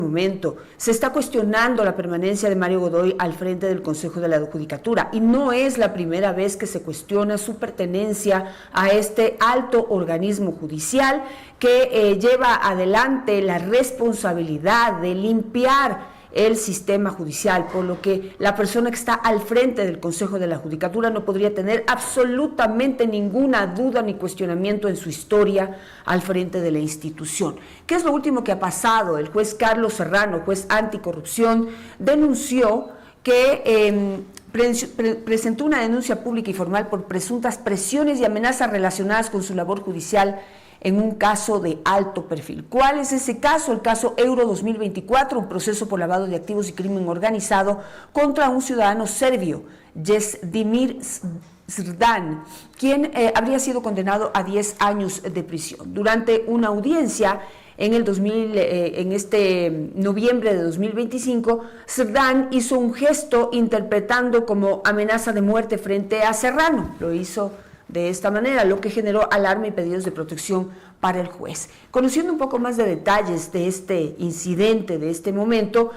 momento. Se está cuestionando la permanencia de Mario Godoy al frente del Consejo de la Judicatura y no es la primera vez que se cuestiona su pertenencia a este alto organismo judicial que lleva adelante la responsabilidad de limpiar el sistema judicial, por lo que la persona que está al frente del Consejo de la Judicatura no podría tener absolutamente ninguna duda ni cuestionamiento en su historia al frente de la institución. ¿Qué es lo último que ha pasado? El juez Carlos Serrano, juez anticorrupción, denunció que presentó una denuncia pública y formal por presuntas presiones y amenazas relacionadas con su labor judicial en un caso de alto perfil. ¿Cuál es ese caso? El caso Euro 2024, un proceso por lavado de activos y crimen organizado contra un ciudadano serbio, Jesdimir Srdan, quien habría sido condenado a 10 años de prisión. Durante una audiencia en noviembre de 2025, Srdan hizo un gesto interpretando como amenaza de muerte frente a Serrano. Lo hizo de esta manera, lo que generó alarma y pedidos de protección para el juez. Conociendo un poco más de detalles de este incidente, de este momento,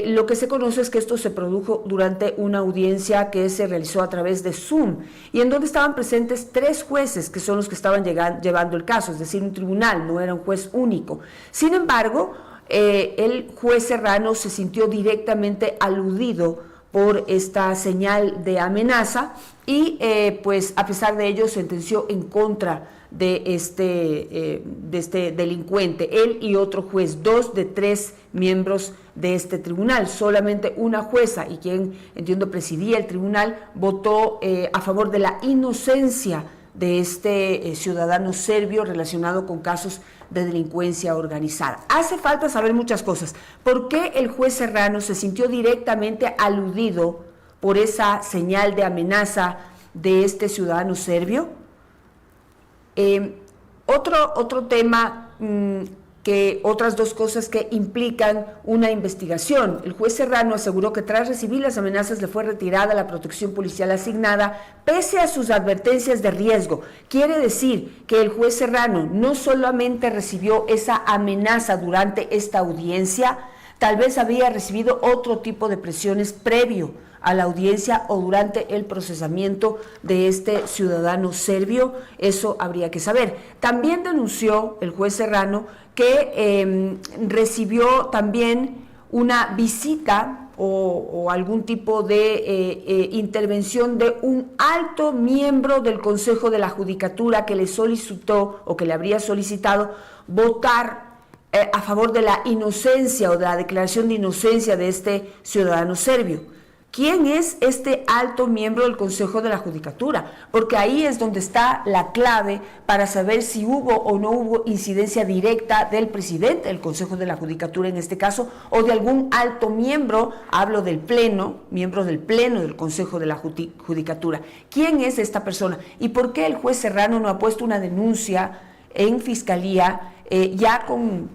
lo que se conoce es que esto se produjo durante una audiencia que se realizó a través de Zoom y en donde estaban presentes 3 jueces que son los que estaban llevando el caso, es decir, un tribunal, no era un juez único. Sin embargo, el juez Serrano se sintió directamente aludido por esta señal de amenaza y pues a pesar de ello sentenció en contra de este delincuente, él y otro juez, 2 de 3 miembros de este tribunal. Solamente una jueza, y quien entiendo presidía el tribunal, votó a favor de la inocencia de este ciudadano serbio relacionado con casos de delincuencia organizada. Hace falta saber muchas cosas. ¿Por qué el juez Serrano se sintió directamente aludido por esa señal de de este ciudadano serbio? Otro tema, otras 2 cosas que implican una investigación. El juez Serrano aseguró que tras recibir las amenazas le fue retirada la protección policial asignada pese a sus advertencias de riesgo. Quiere decir que el juez Serrano no solamente recibió esa amenaza durante esta audiencia, tal vez había recibido otro tipo de presiones previo a la audiencia o durante el procesamiento de este ciudadano serbio. Eso habría que saber. También denunció el juez Serrano que recibió también una visita o algún tipo de intervención de un alto miembro del Consejo de la Judicatura que le solicitó o que le habría solicitado votar a favor de la inocencia o de la declaración de inocencia de este ciudadano serbio. ¿Quién es este alto miembro del Consejo de la Judicatura? Porque ahí es donde está la clave para saber si hubo o no hubo incidencia directa del presidente del Consejo de la Judicatura en este caso, o de algún alto miembro, hablo del Pleno, miembro del Pleno del Consejo de la Judicatura. ¿Quién es esta persona? ¿Y por qué el juez Serrano no ha puesto una denuncia en Fiscalía ya con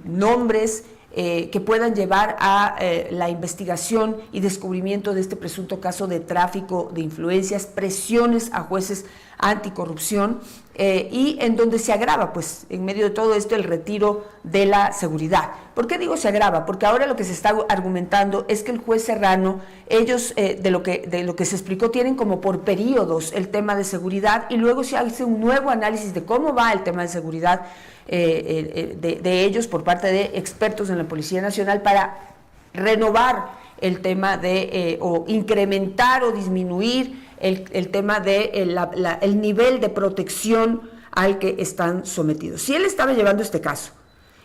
nombres que puedan llevar a la investigación y descubrimiento de este presunto caso de tráfico de influencias, presiones a jueces anticorrupción y en donde se agrava, pues, en medio de todo esto, el retiro de la seguridad? ¿Por qué digo se agrava? Porque ahora lo que se está argumentando es que el juez Serrano, ellos, de lo que se explicó, tienen como por periodos el tema de seguridad y luego se hace un nuevo análisis de cómo va el tema de seguridad de ellos por parte de expertos en la Policía Nacional para renovar el tema de o incrementar o disminuir el tema de el nivel de protección al que están sometidos. Si él estaba llevando este caso,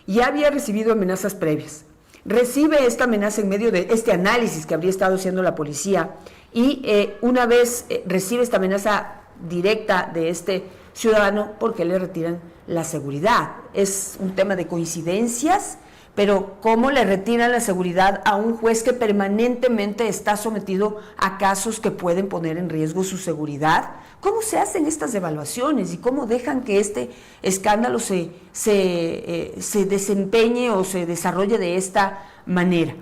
ya había recibido amenazas previas, recibe esta amenaza en medio de este análisis que habría estado haciendo la policía y una vez recibe esta amenaza directa de este ciudadano, ¿por qué le retiran la seguridad? Es un tema de coincidencias, pero ¿cómo le retiran la seguridad a un juez que permanentemente está sometido a casos que pueden poner en riesgo su seguridad? ¿Cómo se hacen estas evaluaciones y cómo dejan que este escándalo se desempeñe o se desarrolle de esta manera?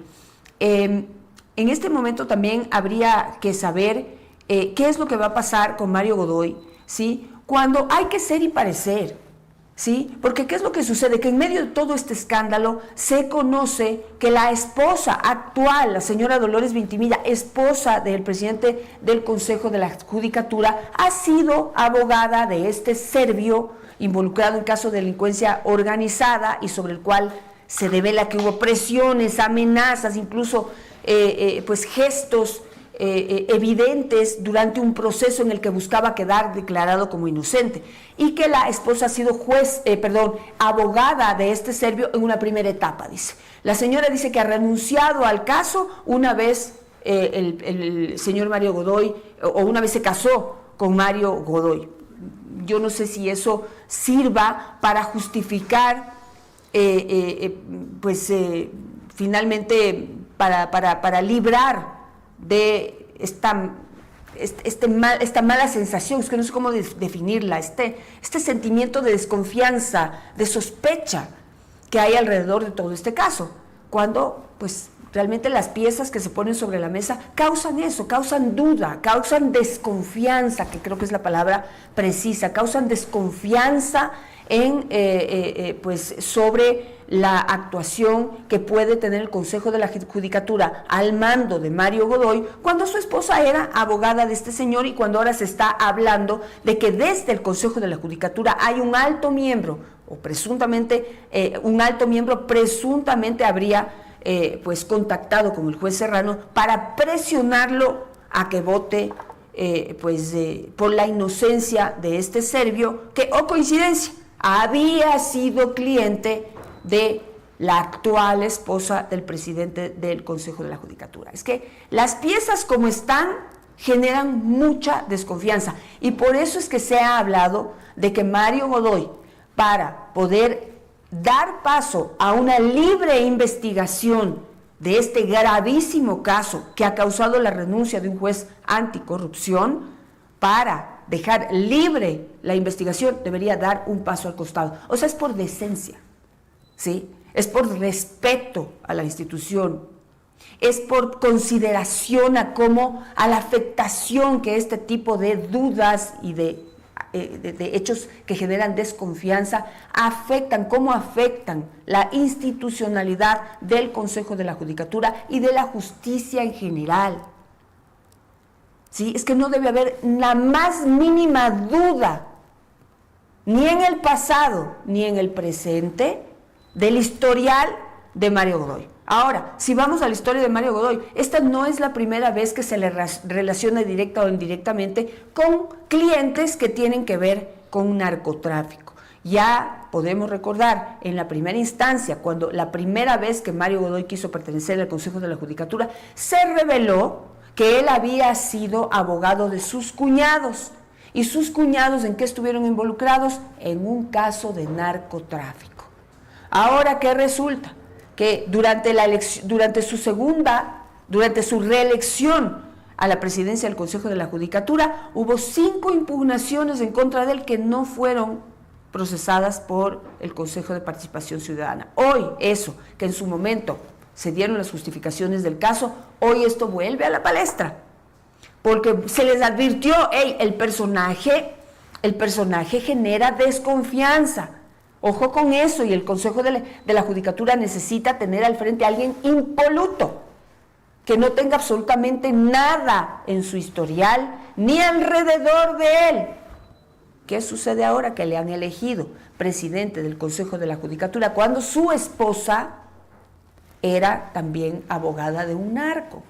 En este momento también habría que saber qué es lo que va a pasar con Mario Godoy, ¿sí? Cuando hay que ser y parecer. ¿Sí? Porque ¿qué es lo que sucede? Que en medio de todo este escándalo se conoce que la esposa actual, la señora Dolores Vintimilla, esposa del presidente del Consejo de la Judicatura, ha sido abogada de este serbio involucrado en caso de delincuencia organizada y sobre el cual se devela que hubo presiones, amenazas, incluso pues gestos evidentes durante un proceso en el que buscaba quedar declarado como inocente, y que la esposa ha sido abogada de este serbio en una primera etapa, dice. La señora dice que ha renunciado al caso una vez el señor Mario Godoy, o una vez se casó con Mario Godoy. Yo no sé si eso sirva para justificar finalmente para librar de esta mala sensación, es que no sé cómo definirla, este sentimiento de desconfianza, de sospecha que hay alrededor de todo este caso, cuando pues realmente las piezas que se ponen sobre la mesa causan eso, causan duda, causan desconfianza, que creo que es la palabra precisa, causan desconfianza sobre la actuación que puede tener el Consejo de la Judicatura al mando de Mario Godoy, cuando su esposa era abogada de este señor y cuando ahora se está hablando de que desde el Consejo de la Judicatura hay un alto miembro, o presuntamente habría contactado con el juez Serrano para presionarlo a que vote por la inocencia de este serbio, que, oh coincidencia, había sido cliente de la actual esposa del presidente del Consejo de la Judicatura. Es que las piezas como están generan mucha desconfianza, y por eso es que se ha hablado de que Mario Godoy, para poder dar paso a una libre investigación de este gravísimo caso que ha causado la renuncia de un juez anticorrupción, para dejar libre la investigación, debería dar un paso al costado. O sea, es por decencia, ¿sí? Es por respeto a la institución, es por consideración a la afectación que este tipo de dudas y de hechos que generan desconfianza afectan la institucionalidad del Consejo de la Judicatura y de la justicia en general. ¿Sí? Es que no debe haber la más mínima duda, ni en el pasado ni en el presente, del historial de Mario Godoy. Ahora, si vamos a la historia de Mario Godoy, esta no es la primera vez que se le relaciona directa o indirectamente con clientes que tienen que ver con narcotráfico. Ya podemos recordar en la primera instancia, cuando la primera vez que Mario Godoy quiso pertenecer al Consejo de la Judicatura, se reveló que él había sido abogado de sus cuñados. ¿Y sus cuñados en qué estuvieron involucrados? En un caso de narcotráfico. Ahora, ¿qué resulta? Que durante su reelección a la presidencia del Consejo de la Judicatura, hubo 5 impugnaciones en contra de él que no fueron procesadas por el Consejo de Participación Ciudadana. Hoy eso, que en su momento se dieron las justificaciones del caso, hoy esto vuelve a la palestra, porque se les advirtió, el personaje genera desconfianza. Ojo con eso, y el Consejo de la Judicatura necesita tener al frente a alguien impoluto, que no tenga absolutamente nada en su historial, ni alrededor de él. ¿Qué sucede ahora? Que le han elegido presidente del Consejo de la Judicatura cuando su esposa era también abogada de un narco.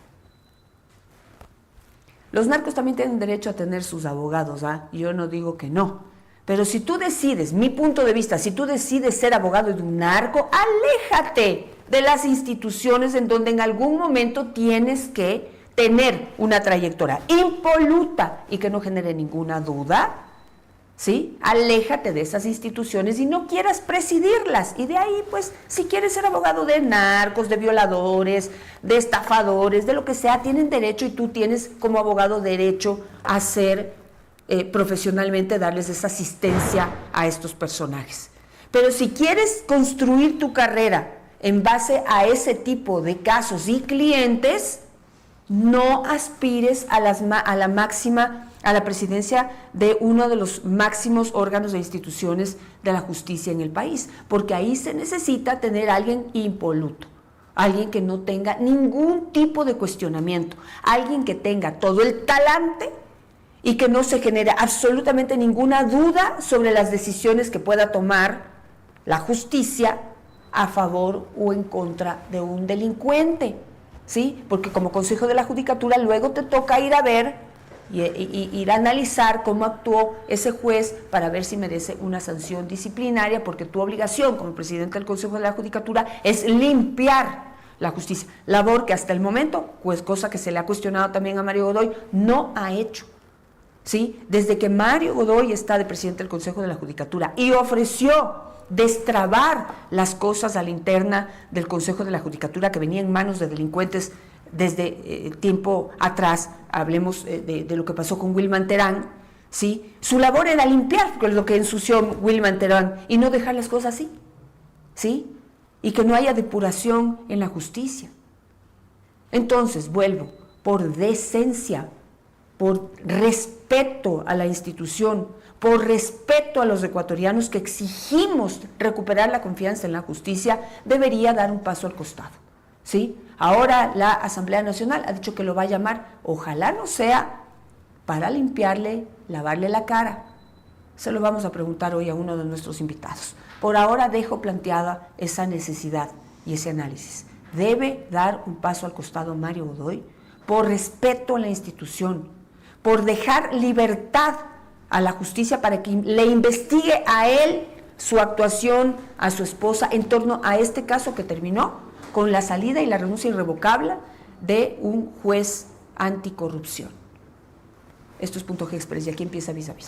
Los narcos también tienen derecho a tener sus abogados, yo no digo que no. Pero si tú decides, mi punto de vista, si tú decides ser abogado de un narco, aléjate de las instituciones en donde en algún momento tienes que tener una trayectoria impoluta y que no genere ninguna duda, ¿sí? Aléjate de esas instituciones y no quieras presidirlas. Y de ahí, pues, si quieres ser abogado de narcos, de violadores, de estafadores, de lo que sea, tienen derecho, y tú tienes como abogado derecho a ser profesionalmente, darles esa asistencia a estos personajes. Pero si quieres construir tu carrera en base a ese tipo de casos y clientes, no aspires a la máxima a la presidencia de uno de los máximos órganos e instituciones de la justicia en el país, porque ahí se necesita tener a alguien impoluto, alguien que no tenga ningún tipo de cuestionamiento, alguien que tenga todo el talante y que no se genere absolutamente ninguna duda sobre las decisiones que pueda tomar la justicia a favor o en contra de un delincuente, ¿sí? Porque como Consejo de la Judicatura luego te toca ir a ver y ir a analizar cómo actuó ese juez para ver si merece una sanción disciplinaria, porque tu obligación como presidente del Consejo de la Judicatura es limpiar la justicia, labor que hasta el momento, pues cosa que se le ha cuestionado también a Mario Godoy, no ha hecho, ¿sí? Desde que Mario Godoy está de presidente del Consejo de la Judicatura y ofreció destrabar las cosas a la interna del Consejo de la Judicatura que venía en manos de delincuentes desde tiempo atrás, hablemos de lo que pasó con Wilman Terán, ¿sí? Su labor era limpiar lo que ensució Wilman Terán y no dejar las cosas así, ¿sí? Y que no haya depuración en la justicia. Entonces, vuelvo, por decencia, por respeto a la institución, por respeto a los ecuatorianos que exigimos recuperar la confianza en la justicia, debería dar un paso al costado, ¿sí? Ahora la Asamblea Nacional ha dicho que lo va a llamar, ojalá no sea para limpiarle, lavarle la cara. Se lo vamos a preguntar hoy a uno de nuestros invitados. Por ahora dejo planteada esa necesidad y ese análisis. Debe dar un paso al costado Mario Godoy por respeto a la institución, por dejar libertad a la justicia para que le investigue a él su actuación, a su esposa, en torno a este caso que terminó con la salida y la renuncia irrevocable de un juez anticorrupción. Esto es Punto G Express y aquí empieza Vis a Vis.